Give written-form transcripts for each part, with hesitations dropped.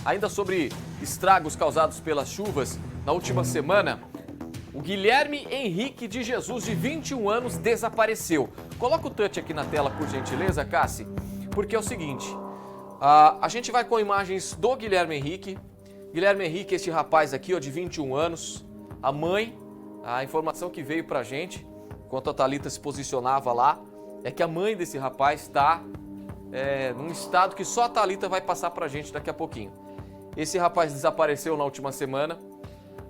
Ainda sobre estragos causados pelas chuvas na última semana, o Guilherme Henrique de Jesus, de 21 anos, desapareceu. Coloca o touch aqui na tela, por gentileza, Cassi, porque é o seguinte, a gente vai com imagens do Guilherme Henrique. Guilherme Henrique, esse rapaz aqui, ó, de 21 anos, a mãe, a informação que veio pra gente, enquanto a Thalita se posicionava lá, é que a mãe desse rapaz está num estado que só a Thalita vai passar pra gente daqui a pouquinho. Esse rapaz desapareceu na última semana,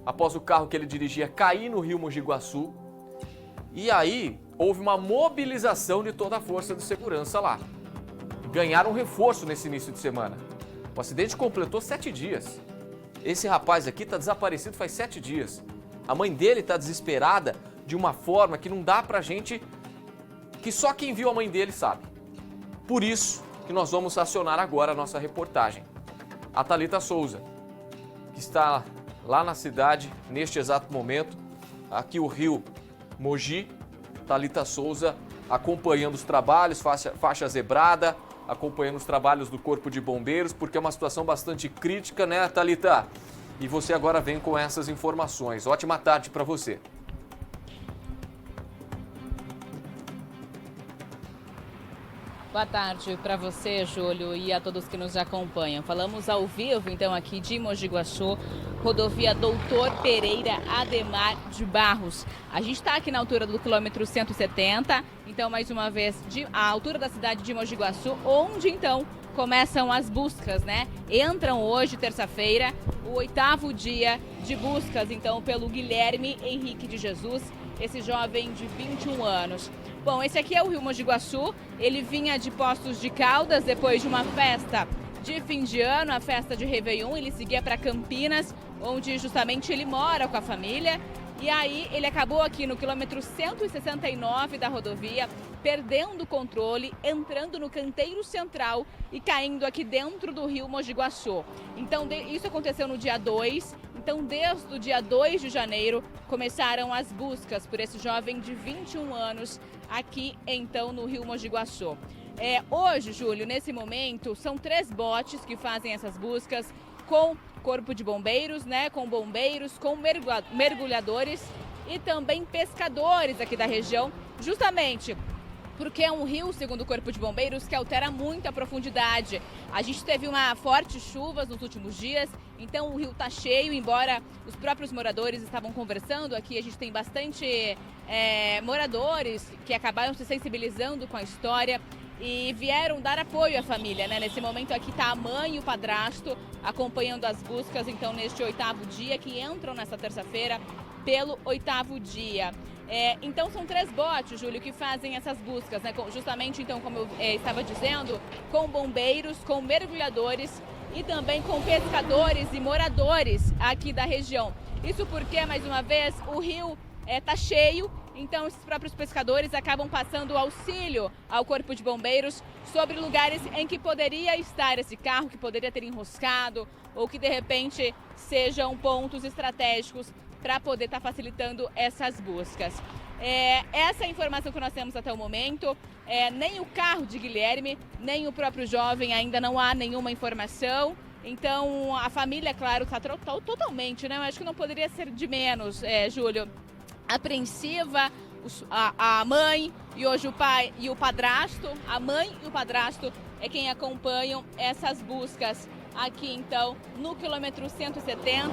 após o carro que ele dirigia cair no rio Mogi Guaçu. E aí, houve uma mobilização de toda a força de segurança lá. Ganharam um reforço nesse início de semana. O acidente completou 7 dias. Esse rapaz aqui está desaparecido faz 7 dias. A mãe dele está desesperada de uma forma que não dá pra gente, que só quem viu a mãe dele sabe. Por isso que nós vamos acionar agora a nossa reportagem. A Thalita Souza, que está lá na cidade, neste exato momento, aqui o rio Mogi. Thalita Souza acompanhando os trabalhos, faixa zebrada, acompanhando os trabalhos do Corpo de Bombeiros, porque é uma situação bastante crítica, né, Thalita? E você agora vem com essas informações. Ótima tarde para você. Boa tarde para você, Júlio, e a todos que nos acompanham. Falamos ao vivo, então, aqui de Mogi Guaçu, rodovia Doutor Pereira Ademar de Barros. A gente está aqui na altura do quilômetro 170, então, mais uma vez, a altura da cidade de Mogi Guaçu, onde, então, começam as buscas, né? Entram hoje, terça-feira, o 8º dia de buscas, então, pelo Guilherme Henrique de Jesus, esse jovem de 21 anos. Bom, esse aqui é o rio Mogi Guaçu, ele vinha de Poços de Caldas depois de uma festa de fim de ano, a festa de Réveillon, ele seguia para Campinas, onde justamente ele mora com a família. E aí ele acabou aqui no quilômetro 169 da rodovia, perdendo o controle, entrando no canteiro central e caindo aqui dentro do rio Mogi Guaçu. Então isso aconteceu no dia 2, então desde o dia 2 de janeiro começaram as buscas por esse jovem de 21 anos aqui então no rio Mogi Guaçu. Hoje, Júlio, nesse momento, são 3 botes que fazem essas buscas com Corpo de Bombeiros, né, com bombeiros, com mergulhadores e também pescadores aqui da região, justamente porque é um rio, segundo o Corpo de Bombeiros, que altera muito a profundidade. A gente teve fortes chuvas nos últimos dias, então o rio está cheio, embora os próprios moradores estavam conversando aqui, a gente tem bastante moradores que acabaram se sensibilizando com a história e vieram dar apoio à família, né? Nesse momento aqui está a mãe e o padrasto acompanhando as buscas, então, neste 8º dia, que entram nessa terça-feira pelo 8º dia. Então, são 3 botes, Júlio, que fazem essas buscas, né? Justamente, então, como eu estava dizendo, com bombeiros, com mergulhadores e também com pescadores e moradores aqui da região. Isso porque, mais uma vez, o rio está cheio. Então, esses próprios pescadores acabam passando auxílio ao Corpo de Bombeiros sobre lugares em que poderia estar esse carro, que poderia ter enroscado ou que, de repente, sejam pontos estratégicos para poder estar facilitando essas buscas. Essa é a informação que nós temos até o momento. Nem o carro de Guilherme, nem o próprio jovem, ainda não há nenhuma informação. Então, a família, claro, está totalmente, né? Eu acho que não poderia ser de menos, Júlio, apreensiva, a mãe e hoje o pai e o padrasto. A mãe e o padrasto é quem acompanham essas buscas aqui então no quilômetro 170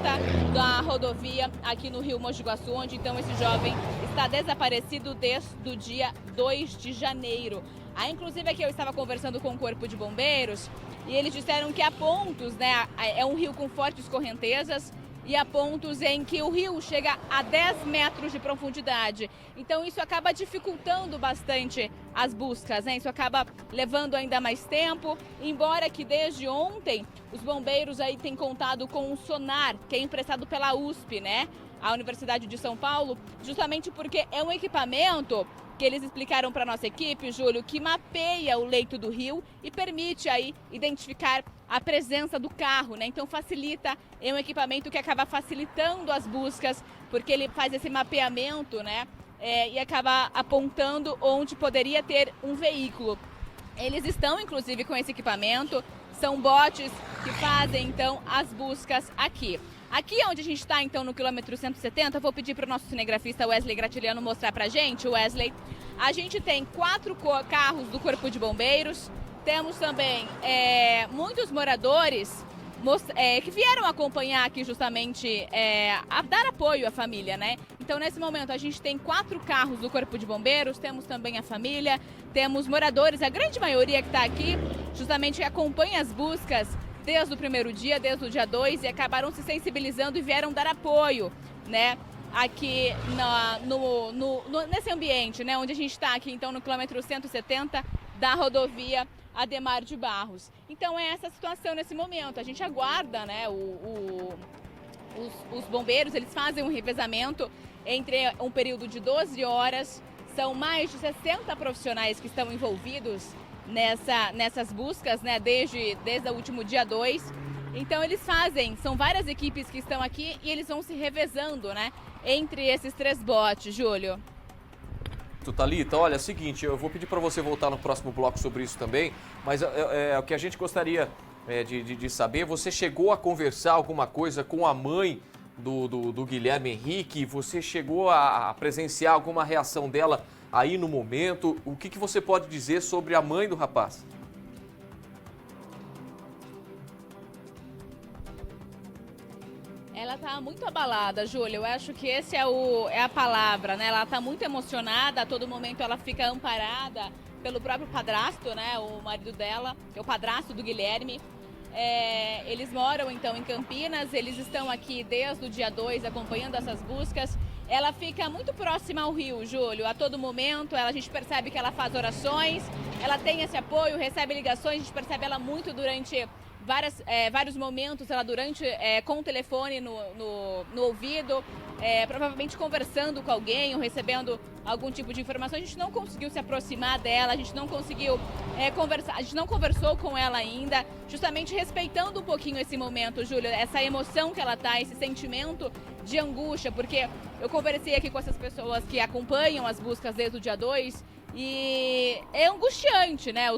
da rodovia aqui no rio Mogi Guaçu, onde então esse jovem está desaparecido desde o dia 2 de janeiro. Inclusive aqui eu estava conversando com o Corpo de Bombeiros e eles disseram que há pontos, né, é um rio com fortes correntezas, e há pontos em que o rio chega a 10 metros de profundidade. Então isso acaba dificultando bastante as buscas, né? Isso acaba levando ainda mais tempo, embora que desde ontem os bombeiros aí têm contado com um sonar que é emprestado pela USP, né? A Universidade de São Paulo, justamente porque é um equipamento que eles explicaram para a nossa equipe, Júlio, que mapeia o leito do rio e permite aí identificar a presença do carro, né? Então facilita, é um equipamento que acaba facilitando as buscas, porque ele faz esse mapeamento, né? E acaba apontando onde poderia ter um veículo. Eles estão, inclusive, com esse equipamento, são botes que fazem, então, as buscas aqui. Aqui onde a gente está, então, no quilômetro 170, eu vou pedir para o nosso cinegrafista Wesley Gratiliano mostrar para a gente. Wesley, a gente tem 4 carros do Corpo de Bombeiros, temos também muitos moradores que vieram acompanhar aqui justamente a dar apoio à família, né? Então, nesse momento, a gente tem 4 carros do Corpo de Bombeiros, temos também a família, temos moradores, a grande maioria que está aqui, justamente acompanha as buscas desde o primeiro dia, desde o dia 2, e acabaram se sensibilizando e vieram dar apoio, né? Aqui nesse ambiente, né? Onde a gente está aqui, então, no quilômetro 170 da rodovia Ademar de Barros. Então é essa situação nesse momento. A gente aguarda, né, os bombeiros, eles fazem um revezamento entre um período de 12 horas. São mais de 60 profissionais que estão envolvidos nessas buscas, né, desde o último dia 2. Então eles são várias equipes que estão aqui e eles vão se revezando, né, entre esses 3 botes, Júlio. Thalita, olha, é o seguinte, eu vou pedir para você voltar no próximo bloco sobre isso também, mas o que a gente gostaria de saber, você chegou a conversar alguma coisa com a mãe do Guilherme Henrique? Você chegou a presenciar alguma reação dela aí no momento? O que você pode dizer sobre a mãe do rapaz? Ela tá muito abalada, Júlia. Eu acho que esse é a palavra, né? Ela tá muito emocionada, a todo momento ela fica amparada pelo próprio padrasto, né? O marido dela, que é o padrasto do Guilherme. Eles moram, então, em Campinas, eles estão aqui desde o dia 2 acompanhando essas buscas. Ela fica muito próxima ao rio, Júlio, a todo momento. A gente percebe que ela faz orações, ela tem esse apoio, recebe ligações, a gente percebe ela muito durante vários momentos, ela com o telefone no ouvido, provavelmente conversando com alguém ou recebendo algum tipo de informação. A gente não conseguiu se aproximar dela, a gente não conseguiu conversar, a gente não conversou com ela ainda, justamente respeitando um pouquinho esse momento, Júlia, essa emoção que ela tá, esse sentimento de angústia, porque eu conversei aqui com essas pessoas que acompanham as buscas desde o dia 2, e é angustiante, né?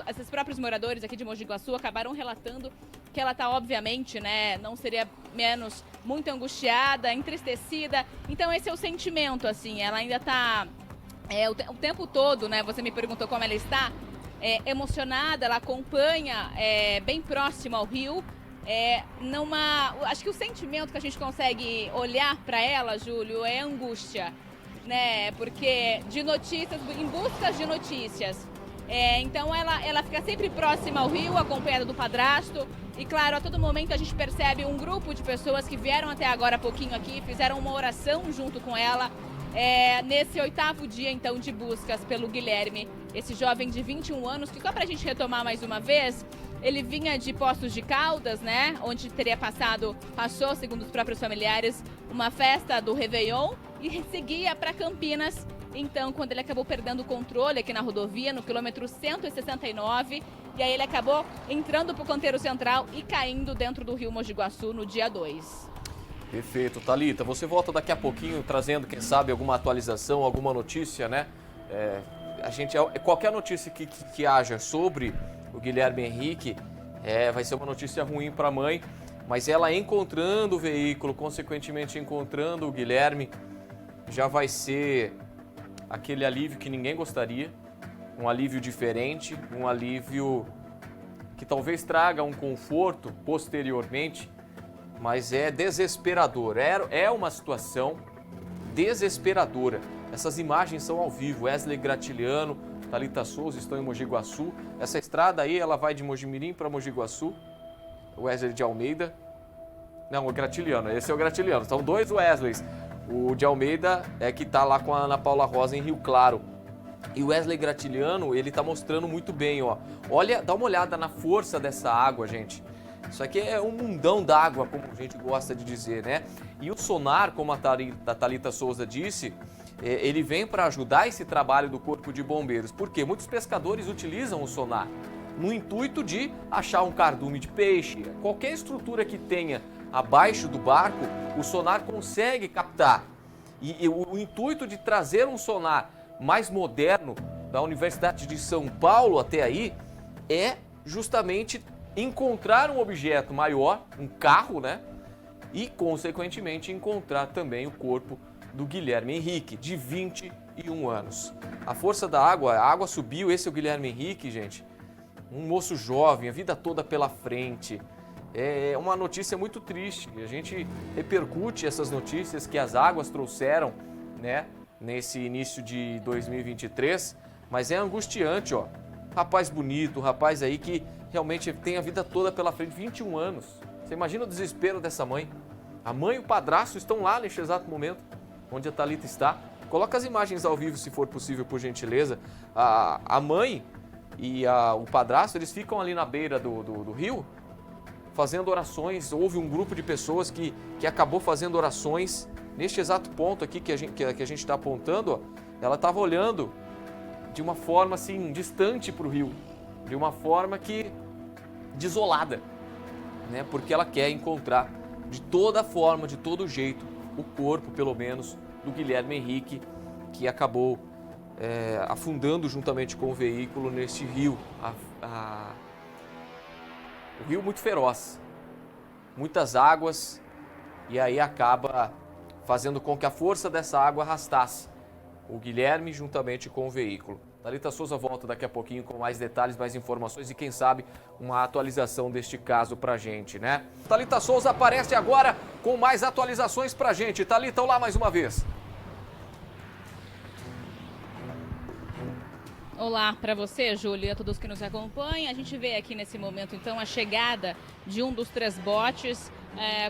Esses próprios moradores aqui de Mogi Guaçu acabaram relatando que ela tá, obviamente, né? Não seria menos muito angustiada, entristecida. Então esse é o sentimento, assim. Ela ainda tá o tempo todo, né? Você me perguntou como ela está. Emocionada, ela acompanha bem próximo ao rio. Acho que o sentimento que a gente consegue olhar para ela, Júlio, é angústia, né? Porque de notícias, em busca de notícias. Então ela fica sempre próxima ao rio, acompanhada do padrasto. E claro, a todo momento a gente percebe um grupo de pessoas que vieram até agora há pouquinho aqui, fizeram uma oração junto com ela. Nesse 8º dia, então, de buscas pelo Guilherme, esse jovem de 21 anos, que só pra gente retomar mais uma vez, ele vinha de Poços de Caldas, né, onde passou, segundo os próprios familiares, uma festa do Réveillon e seguia para Campinas. Então, quando ele acabou perdendo o controle aqui na rodovia, no quilômetro 169, e aí ele acabou entrando pro canteiro central e caindo dentro do rio Mogi Guaçu no dia 2. Perfeito. Thalita, você volta daqui a pouquinho trazendo, quem sabe, alguma atualização, alguma notícia, né? Qualquer notícia que haja sobre o Guilherme Henrique vai ser uma notícia ruim para a mãe, mas ela encontrando o veículo, consequentemente encontrando o Guilherme, já vai ser aquele alívio que ninguém gostaria, um alívio diferente, um alívio que talvez traga um conforto posteriormente, mas é desesperador. É uma situação desesperadora. Essas imagens são ao vivo. Wesley Gratiliano, Thalita Souza estão em Mogi Guaçu. Essa estrada aí, ela vai de Mojimirim para Mogi Guaçu. Wesley de Almeida. Não, o Gratiliano. Esse é o Gratiliano. São 2 Wesleys. O de Almeida é que está lá com a Ana Paula Rosa em Rio Claro. E o Wesley Gratiliano, ele está mostrando muito bem, ó. Olha, dá uma olhada na força dessa água, gente. Isso aqui é um mundão d'água, como a gente gosta de dizer, né? E o sonar, como a Thalita Souza disse, ele vem para ajudar esse trabalho do Corpo de Bombeiros. Por quê? Muitos pescadores utilizam o sonar no intuito de achar um cardume de peixe. Qualquer estrutura que tenha abaixo do barco, o sonar consegue captar. E o intuito de trazer um sonar mais moderno da Universidade de São Paulo até aí é justamente encontrar um objeto maior, um carro, né? E, consequentemente, encontrar também o corpo do Guilherme Henrique, de 21 anos. A força da água, a água subiu, esse é o Guilherme Henrique, gente. Um moço jovem, a vida toda pela frente. É uma notícia muito triste. A gente repercute essas notícias que as águas trouxeram, né, nesse início de 2023, mas é angustiante, ó. Rapaz bonito, um rapaz aí que realmente tem a vida toda pela frente, 21 anos. Você imagina o desespero dessa mãe? A mãe e o padrasto estão lá neste exato momento, onde a Thalita está. Coloca as imagens ao vivo, se for possível, por gentileza. A mãe e o padrasto, eles ficam ali na beira do rio, fazendo orações. Houve um grupo de pessoas que acabou fazendo orações neste exato ponto aqui que a gente está apontando. Ó, ela estava olhando de uma forma assim, distante para o rio, de uma forma desolada, né? Porque ela quer encontrar de toda forma, de todo jeito, o corpo, pelo menos, do Guilherme Henrique, que acabou afundando juntamente com o veículo neste rio. O rio muito feroz, muitas águas, e aí acaba fazendo com que a força dessa água arrastasse o Guilherme juntamente com o veículo. Thalita Souza volta daqui a pouquinho com mais detalhes, mais informações e, quem sabe, uma atualização deste caso pra gente, né? Thalita Souza aparece agora com mais atualizações pra gente. Thalita, olá mais uma vez. Olá para você, Júlio, e a todos que nos acompanham. A gente vê aqui nesse momento, então, a chegada de um dos 3 botes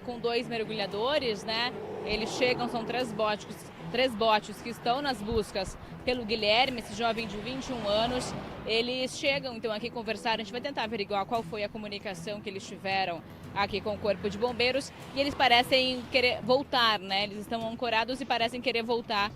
com 2 mergulhadores, né? Eles chegam, são 3 botes que estão nas buscas pelo Guilherme, esse jovem de 21 anos. Eles chegam, então, aqui conversar. A gente vai tentar averiguar qual foi a comunicação que eles tiveram aqui com o Corpo de Bombeiros. E eles parecem querer voltar, né? Eles estão ancorados e parecem querer voltar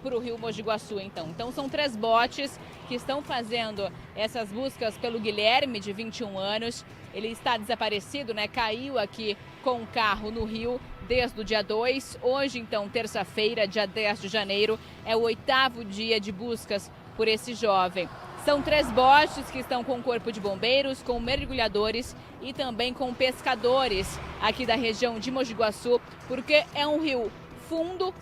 para o rio Mogi Guaçu, então. Então são 3 botes que estão fazendo essas buscas pelo Guilherme, de 21 anos. Ele está desaparecido, né? Caiu aqui com o carro no rio desde o dia 2. Hoje, então, terça-feira, dia 10 de janeiro, é o 8º dia de buscas por esse jovem. São 3 botes que estão com o Corpo de Bombeiros, com mergulhadores e também com pescadores aqui da região de Mogi Guaçu, porque é um rio fundo,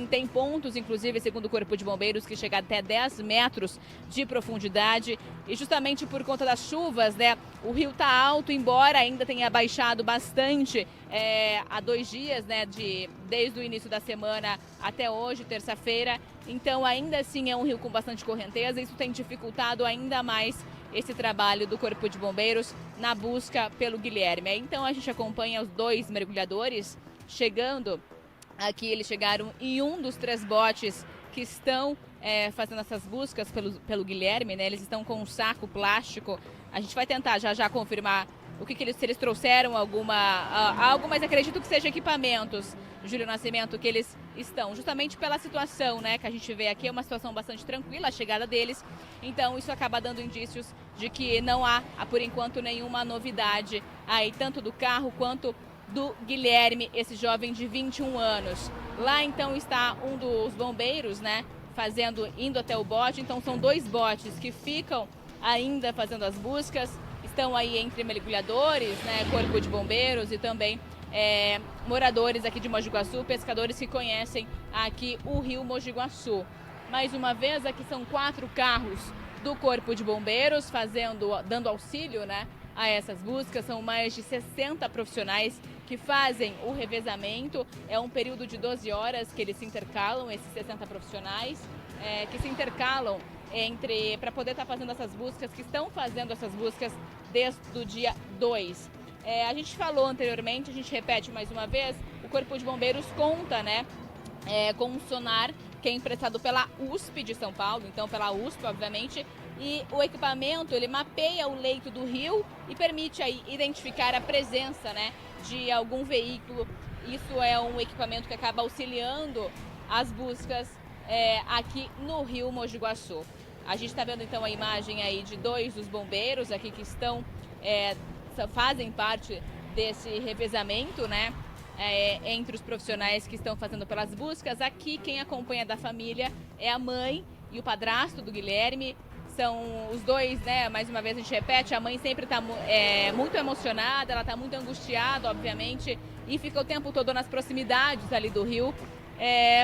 tem pontos, inclusive, segundo o Corpo de Bombeiros, que chega até 10 metros de profundidade. E justamente por conta das chuvas, né, o rio está alto, embora ainda tenha baixado bastante há 2 dias, né, desde o início da semana até hoje, terça-feira. Então, ainda assim, é um rio com bastante correnteza. Isso tem dificultado ainda mais esse trabalho do Corpo de Bombeiros na busca pelo Guilherme. Então, a gente acompanha os 2 mergulhadores chegando. Aqui eles chegaram em um dos 3 botes que estão fazendo essas buscas pelo Guilherme, né? Eles estão com um saco plástico. A gente vai tentar já confirmar se eles trouxeram algo, mas acredito que seja equipamentos, Júlio Nascimento, que eles estão, justamente pela situação, né? Que a gente vê aqui, é uma situação bastante tranquila, a chegada deles. Então isso acaba dando indícios de que não há, por enquanto, nenhuma novidade aí, tanto do carro quanto do Guilherme, esse jovem de 21 anos. Lá então está um dos bombeiros, né, indo até o bote. Então são 2 botes que ficam ainda fazendo as buscas. Estão aí entre mergulhadores, né, Corpo de Bombeiros e também moradores aqui de Mogi Guaçu, pescadores que conhecem aqui o rio Mogi Guaçu. Mais uma vez, aqui são 4 carros do Corpo de Bombeiros dando auxílio, né, a essas buscas. São mais de 60 profissionais que fazem o revezamento. É um período de 12 horas que eles se intercalam, esses 60 profissionais que se intercalam para poder estar fazendo essas buscas, que estão fazendo essas buscas desde o dia 2. A gente falou anteriormente, a gente repete mais uma vez, o Corpo de Bombeiros conta, né, com um sonar que é emprestado pela USP de São Paulo, então pela USP, obviamente, e o equipamento, ele mapeia o leito do rio e permite aí identificar a presença, né, de algum veículo. Isso é um equipamento que acaba auxiliando as buscas aqui no rio Mogi Guaçu. A gente está vendo então a imagem aí de 2 dos bombeiros aqui que fazem parte desse revezamento, né, entre os profissionais que estão fazendo pelas buscas. Aqui quem acompanha da família é a mãe e o padrasto do Guilherme. são os dois, né? Mais uma vez a gente repete, a mãe sempre está muito emocionada, ela está muito angustiada, obviamente, e fica o tempo todo nas proximidades ali do rio,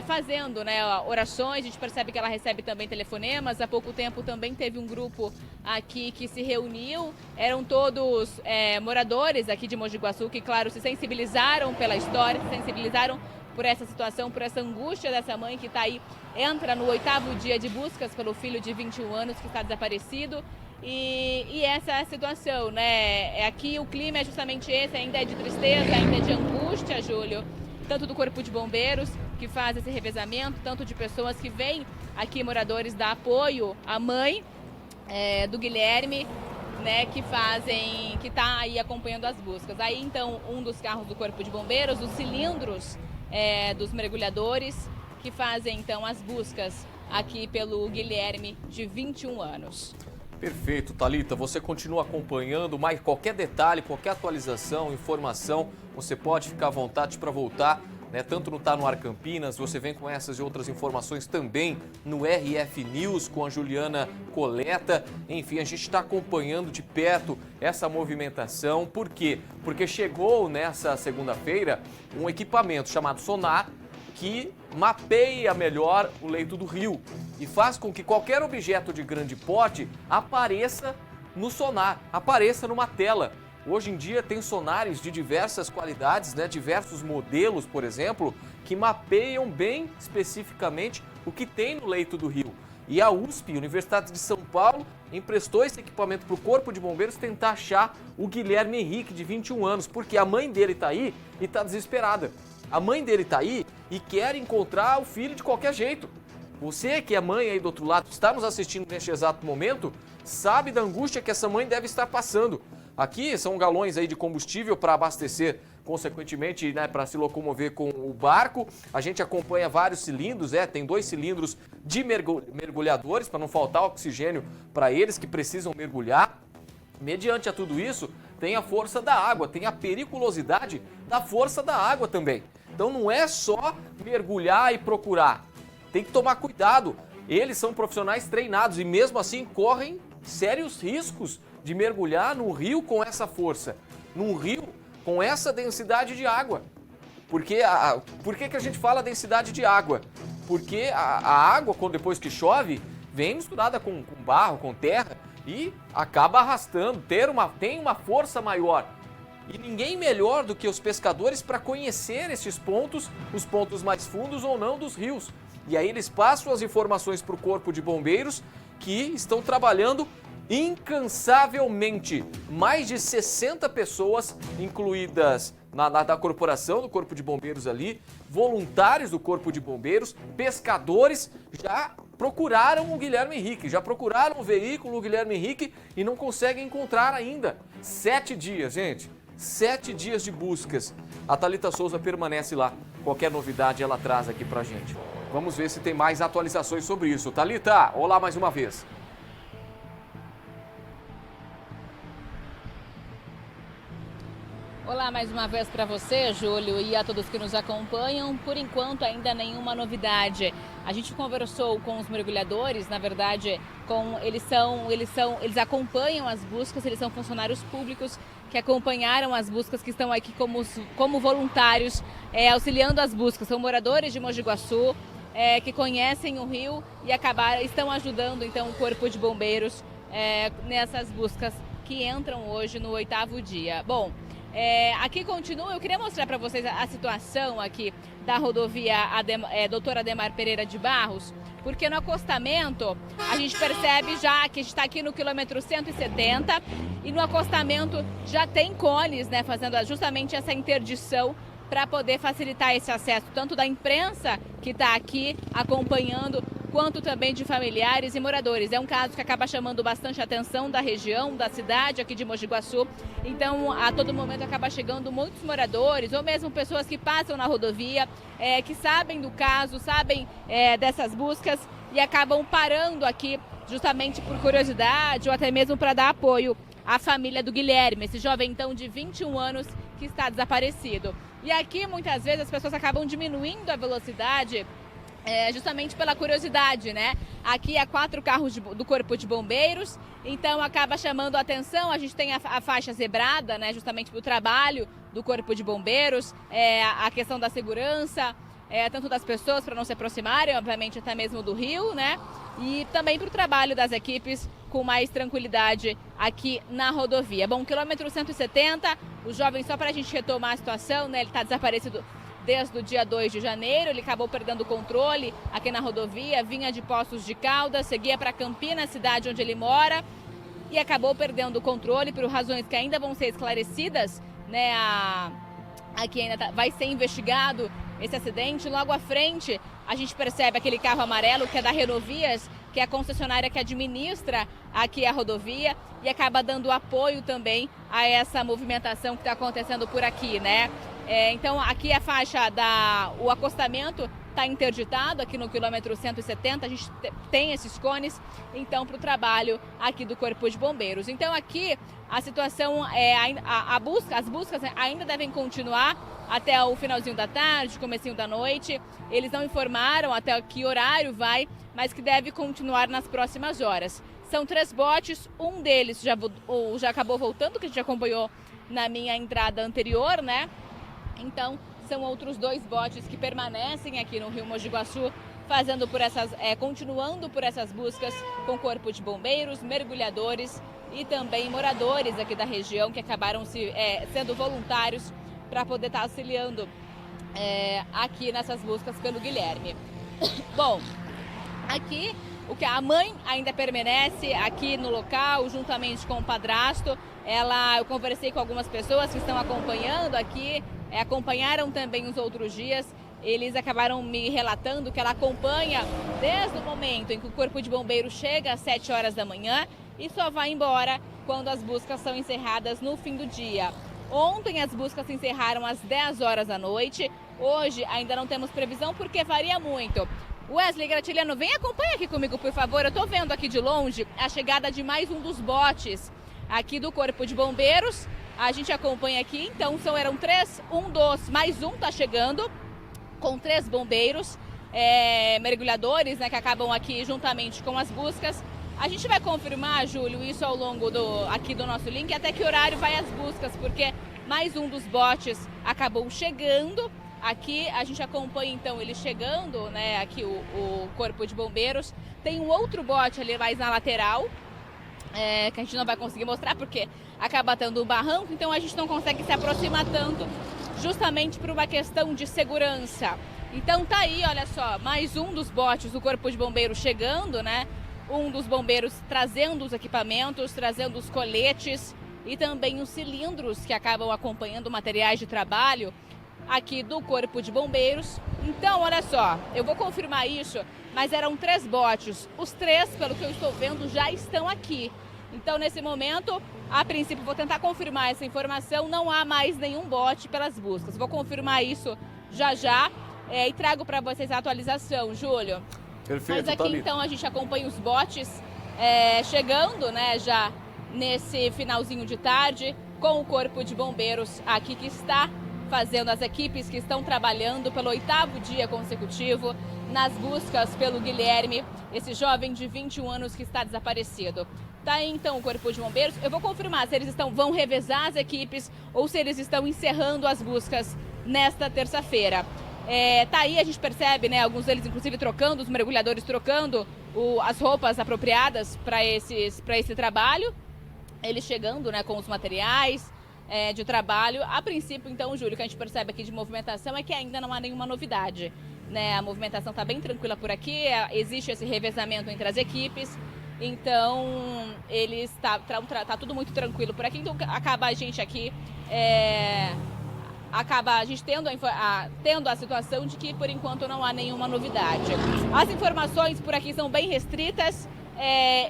fazendo, né, orações. A gente percebe que ela recebe também telefonemas. Há pouco tempo também teve um grupo aqui que se reuniu, eram todos moradores aqui de Mogi Guaçu que, claro, se sensibilizaram pela história, se sensibilizaram por essa situação, por essa angústia dessa mãe que está aí, entra no 8º dia de buscas pelo filho de 21 anos que está desaparecido. E essa é a situação, né? Aqui o clima é justamente esse, ainda é de tristeza, ainda é de angústia, Júlio, tanto do Corpo de Bombeiros, que faz esse revezamento, tanto de pessoas que vêm aqui, moradores, dar apoio à mãe do Guilherme, né, que está aí acompanhando as buscas. Aí então um dos carros do Corpo de Bombeiros, os cilindros dos mergulhadores, que fazem então as buscas aqui pelo Guilherme, de 21 anos. Perfeito, Thalita. Você continua acompanhando, mas qualquer detalhe, qualquer atualização, informação, você pode ficar à vontade para voltar, né? Tanto no Tá No Ar Campinas, você vem com essas e outras informações também no RF News com a Juliana Coleta. Enfim, a gente está acompanhando de perto essa movimentação. Por quê? Porque chegou nessa segunda-feira um equipamento chamado Sonar, que mapeia melhor o leito do rio e faz com que qualquer objeto de grande porte apareça no sonar, apareça numa tela. Hoje em dia tem sonares de diversas qualidades, né? Diversos modelos, por exemplo, que mapeiam bem especificamente o que tem no leito do rio. E a USP, Universidade de São Paulo, emprestou esse equipamento para o Corpo de Bombeiros tentar achar o Guilherme Henrique, de 21 anos, porque a mãe dele está aí e está desesperada. A mãe dele está aí e quer encontrar o filho de qualquer jeito. Você que é mãe aí do outro lado, está nos assistindo neste exato momento, sabe da angústia que essa mãe deve estar passando. Aqui são galões aí de combustível para abastecer, consequentemente, né, para se locomover com o barco. A gente acompanha vários cilindros, tem 2 cilindros de mergulhadores, para não faltar oxigênio para eles que precisam mergulhar. Mediante a tudo isso, tem a força da água, tem a periculosidade da força da água também. Então não é só mergulhar e procurar, tem que tomar cuidado. Eles são profissionais treinados e mesmo assim correm sérios riscos de mergulhar num rio com essa força, num rio com essa densidade de água. Por que a gente fala densidade de água? Porque a água, depois que chove, vem misturada com barro, com terra e acaba arrastando, tem uma força maior. E ninguém melhor do que os pescadores para conhecer esses pontos, os pontos mais fundos ou não dos rios. E aí eles passam as informações para o Corpo de Bombeiros, que estão trabalhando incansavelmente. Mais de 60 pessoas incluídas da corporação do Corpo de Bombeiros ali, voluntários do Corpo de Bombeiros, pescadores, já procuraram o Guilherme Henrique, já procuraram o veículo do Guilherme Henrique e não conseguem encontrar ainda. 7 dias, gente. 7 dias de buscas. A Thalita Souza permanece lá. Qualquer novidade ela traz aqui pra gente. Vamos ver se tem mais atualizações sobre isso. Thalita, olá mais uma vez. Olá mais uma vez para você, Júlio, e a todos que nos acompanham. Por enquanto, ainda nenhuma novidade. A gente conversou com os mergulhadores, na verdade, eles acompanham as buscas, eles são funcionários públicos que acompanharam as buscas, que estão aqui como voluntários, auxiliando as buscas. São moradores de Mogi Guaçu, que conhecem o rio e estão ajudando então o Corpo de Bombeiros nessas buscas que entram hoje no 8º dia. Bom, aqui continua, eu queria mostrar para vocês a situação aqui da rodovia Dr. Ademar Pereira de Barros, porque no acostamento a gente percebe já que a gente está aqui no quilômetro 170 e no acostamento já tem cones, né, fazendo justamente essa interdição para poder facilitar esse acesso, tanto da imprensa que está aqui acompanhando, quanto também de familiares e moradores. É um caso que acaba chamando bastante atenção da região, da cidade aqui de Mogi Guaçu. Então, a todo momento acaba chegando muitos moradores, ou mesmo pessoas que passam na rodovia, que sabem do caso, sabem dessas buscas e acabam parando aqui justamente por curiosidade ou até mesmo para dar apoio à família do Guilherme, esse jovem então de 21 anos que está desaparecido. E aqui muitas vezes as pessoas acabam diminuindo a velocidade justamente pela curiosidade, né? Aqui há 4 carros do Corpo de Bombeiros, então acaba chamando a atenção. A gente tem a faixa zebrada, né? Justamente para o trabalho do Corpo de Bombeiros, a questão da segurança, tanto das pessoas para não se aproximarem, obviamente até mesmo do rio, né? E também para o trabalho das equipes com mais tranquilidade aqui na rodovia. Bom, quilômetro 170, o jovem, só para a gente retomar a situação, né? Ele está desaparecido desde o dia 2 de janeiro, ele acabou perdendo o controle aqui na rodovia, vinha de Poços de Caldas, seguia para Campinas, cidade onde ele mora, e acabou perdendo o controle por razões que ainda vão ser esclarecidas, né? Aqui ainda vai ser investigado esse acidente. Logo à frente, a gente percebe aquele carro amarelo que é da Renovias, que é a concessionária que administra aqui a rodovia e acaba dando apoio também a essa movimentação que está acontecendo por aqui, né? Então aqui a faixa o acostamento está interditado aqui no quilômetro 170, a gente tem esses cones, então para o trabalho aqui do Corpo de Bombeiros. Então aqui a situação, as buscas ainda devem continuar até o finalzinho da tarde, comecinho da noite. Eles não informaram até que horário vai, mas que deve continuar nas próximas horas. São 3 botes, um deles já acabou voltando, que a gente acompanhou na minha entrada anterior, né? Então, são outros 2 botes que permanecem aqui no Rio Mogi Guaçu, continuando por essas buscas com Corpo de Bombeiros, mergulhadores e também moradores aqui da região que acabaram sendo voluntários para poder estar auxiliando aqui nessas buscas pelo Guilherme. Bom, aqui a mãe ainda permanece aqui no local, juntamente com o padrasto. Eu conversei com algumas pessoas que estão acompanhando aqui, acompanharam também os outros dias. Eles acabaram me relatando que ela acompanha desde o momento em que o Corpo de Bombeiros chega às 7 horas da manhã e só vai embora quando as buscas são encerradas no fim do dia. Ontem as buscas se encerraram às 10 horas da noite. Hoje ainda não temos previsão porque varia muito. Wesley Gratilhano, vem acompanhar aqui comigo, por favor. Eu estou vendo aqui de longe a chegada de mais um dos botes aqui do Corpo de Bombeiros. A gente acompanha aqui, então eram 3, mais um está chegando com 3 bombeiros, mergulhadores, né, que acabam aqui juntamente com as buscas. A gente vai confirmar, Júlio, isso ao longo aqui do nosso link, até que horário vai as buscas, porque mais um dos botes acabou chegando. Aqui a gente acompanha então ele chegando, né, aqui o Corpo de Bombeiros. Tem um outro bote ali mais na lateral, que a gente não vai conseguir mostrar porque acaba tendo um barranco, então a gente não consegue se aproximar tanto, justamente por uma questão de segurança. Então tá aí, olha só, mais um dos botes do Corpo de Bombeiros chegando, né? Um dos bombeiros trazendo os equipamentos, trazendo os coletes e também os cilindros que acabam acompanhando materiais de trabalho aqui do Corpo de Bombeiros. Então, olha só, eu vou confirmar isso, mas eram 3 botes. Os 3, pelo que eu estou vendo, já estão aqui. Então, nesse momento, a princípio, vou tentar confirmar essa informação. Não há mais nenhum bote pelas buscas. Vou confirmar isso já e trago para vocês a atualização, Júlio. Perfeito, mas aqui, então, a gente acompanha os botes chegando, né, já nesse finalzinho de tarde, com o Corpo de Bombeiros aqui que está fazendo, as equipes que estão trabalhando pelo 8º dia consecutivo nas buscas pelo Guilherme, esse jovem de 21 anos que está desaparecido. Tá aí então o Corpo de Bombeiros. Eu vou confirmar se eles vão revezar as equipes ou se eles estão encerrando as buscas nesta terça-feira. Tá aí, a gente percebe, né, alguns deles inclusive trocando, os mergulhadores trocando as roupas apropriadas para esse trabalho. Eles chegando, né, com os materiais de trabalho. A princípio, então, Júlio, que a gente percebe aqui de movimentação é que ainda não há nenhuma novidade, né? A movimentação está bem tranquila por aqui, existe esse revezamento entre as equipes, então tá tudo muito tranquilo por aqui. Então acaba a gente aqui tendo a situação de que por enquanto não há nenhuma novidade. As informações por aqui são bem restritas.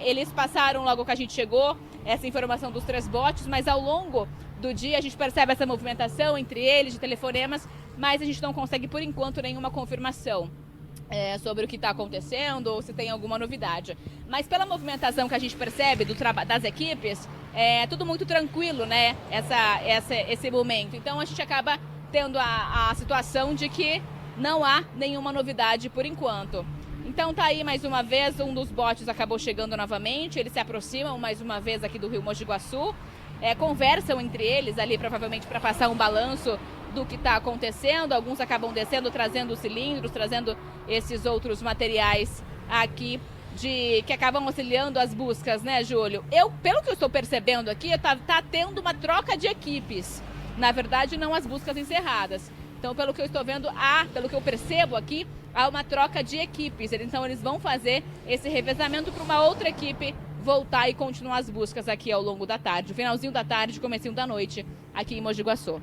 Eles passaram logo que a gente chegou essa informação dos 3 botes, mas ao longo do dia a gente percebe essa movimentação entre eles, de telefonemas, mas a gente não consegue por enquanto nenhuma confirmação sobre o que está acontecendo ou se tem alguma novidade. Mas pela movimentação que a gente percebe das equipes, é tudo muito tranquilo, né? Esse momento. Então a gente acaba tendo a situação de que não há nenhuma novidade por enquanto. Então tá aí mais uma vez, um dos botes acabou chegando novamente, eles se aproximam mais uma vez aqui do Rio Mogi Guaçu, conversam entre eles ali provavelmente para passar um balanço do que está acontecendo. Alguns acabam descendo, trazendo cilindros, trazendo esses outros materiais aqui que acabam auxiliando as buscas, né, Júlio? Pelo que eu estou percebendo aqui, tá tendo uma troca de equipes. Na verdade, não as buscas encerradas. Então, pelo que eu estou vendo, pelo que eu percebo aqui, há uma troca de equipes. Então, eles vão fazer esse revezamento para uma outra equipe voltar e continuar as buscas aqui ao longo da tarde. Finalzinho da tarde, comecinho da noite, aqui em Mogi Guaçu.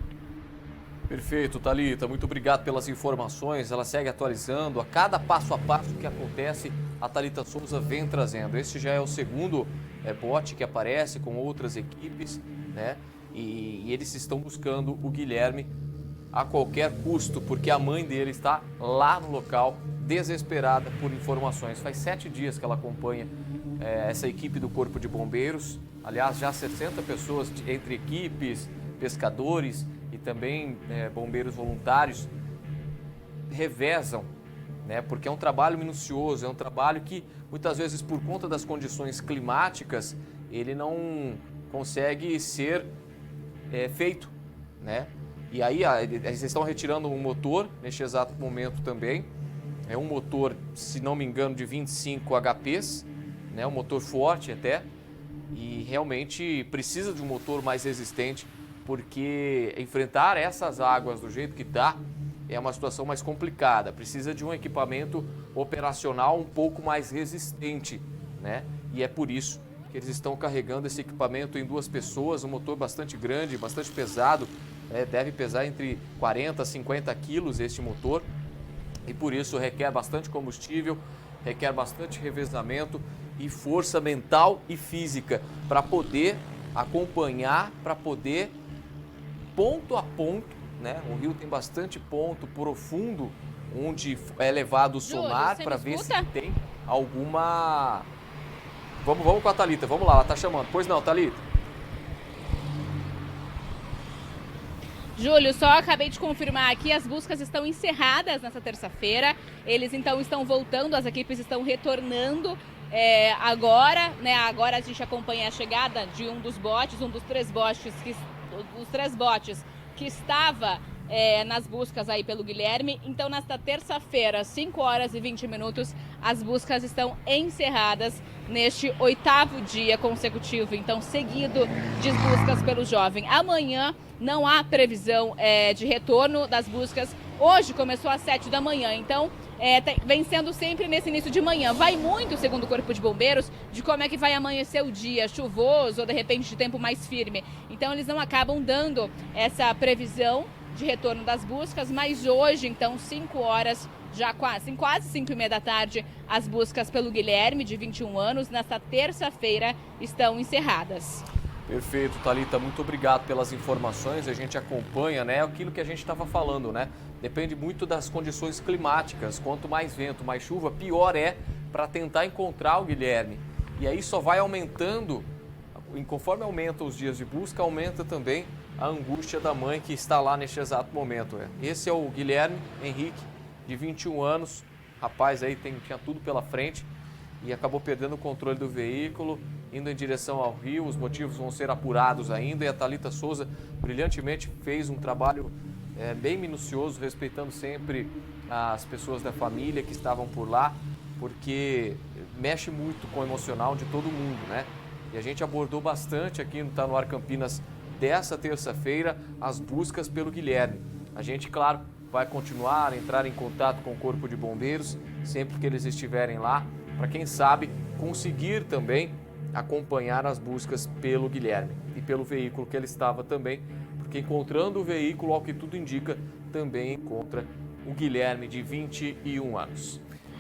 Perfeito, Thalita. Muito obrigado pelas informações. Ela segue atualizando. A cada passo a passo que acontece, a Thalita Souza vem trazendo. Esse já é o segundo bote que aparece com outras equipes, né? E eles estão buscando o Guilherme a qualquer custo, porque a mãe dele está lá no local, desesperada por informações. Faz 7 dias que ela acompanha essa equipe do Corpo de Bombeiros. Aliás, já 60 pessoas entre equipes, pescadores e também bombeiros voluntários revezam, né? Porque é um trabalho minucioso, é um trabalho que muitas vezes por conta das condições climáticas ele não consegue ser feito, né? E aí eles estão retirando um motor neste exato momento também. É um motor, se não me engano, de 25 HPs, né? Um motor forte até, e realmente precisa de um motor mais resistente, porque enfrentar essas águas do jeito que está é uma situação mais complicada. Precisa de um equipamento operacional um pouco mais resistente, né? E é por isso que eles estão carregando esse equipamento em 2 pessoas, um motor bastante grande, bastante pesado, deve pesar entre 40 a 50 quilos este motor, e por isso requer bastante combustível, requer bastante revezamento e força mental e física para poder acompanhar, para poder ponto a ponto, né? O rio tem bastante ponto profundo onde é levado o sonar para ver se tem alguma... Vamos com a Thalita, vamos lá, ela tá chamando. Pois não, Thalita? Júlio, só acabei de confirmar aqui, as buscas estão encerradas nessa terça-feira. Eles então estão voltando, as equipes estão retornando agora, né? Agora a gente acompanha a chegada de um dos botes, um dos três botes que estava nas buscas aí pelo Guilherme. Então, nesta terça-feira, 5 horas e 20 minutos, as buscas estão encerradas neste 8º dia consecutivo, então, seguido de buscas pelo jovem. Amanhã não há previsão de retorno das buscas. Hoje começou às 7 da manhã, então vem sendo sempre nesse início de manhã. Vai muito, segundo o Corpo de Bombeiros, de como é que vai amanhecer o dia, chuvoso ou de repente de tempo mais firme. Então eles não acabam dando essa previsão de retorno das buscas, mas hoje, então, 5 horas, já quase 5h30 da tarde, as buscas pelo Guilherme, de 21 anos, nesta terça-feira, estão encerradas. Perfeito, Thalita, muito obrigado pelas informações. A gente acompanha, né, aquilo que a gente estava falando, né? Depende muito das condições climáticas. Quanto mais vento, mais chuva, pior é para tentar encontrar o Guilherme. E aí só vai aumentando, conforme aumentam os dias de busca, aumenta também a angústia da mãe que está lá neste exato momento. Esse é o Guilherme Henrique, de 21 anos, rapaz aí tinha tudo pela frente e acabou perdendo o controle do veículo, indo em direção ao rio. Os motivos vão ser apurados ainda, e a Thalita Souza brilhantemente fez um trabalho bem minucioso, respeitando sempre as pessoas da família que estavam por lá, porque mexe muito com o emocional de todo mundo, né? E a gente abordou bastante aqui no Tá No Ar Campinas dessa terça-feira as buscas pelo Guilherme. A gente, claro, vai continuar a entrar em contato com o Corpo de Bombeiros sempre que eles estiverem lá, para quem sabe conseguir também acompanhar as buscas pelo Guilherme e pelo veículo que ele estava também, porque encontrando o veículo, ao que tudo indica, também encontra o Guilherme de 21 anos.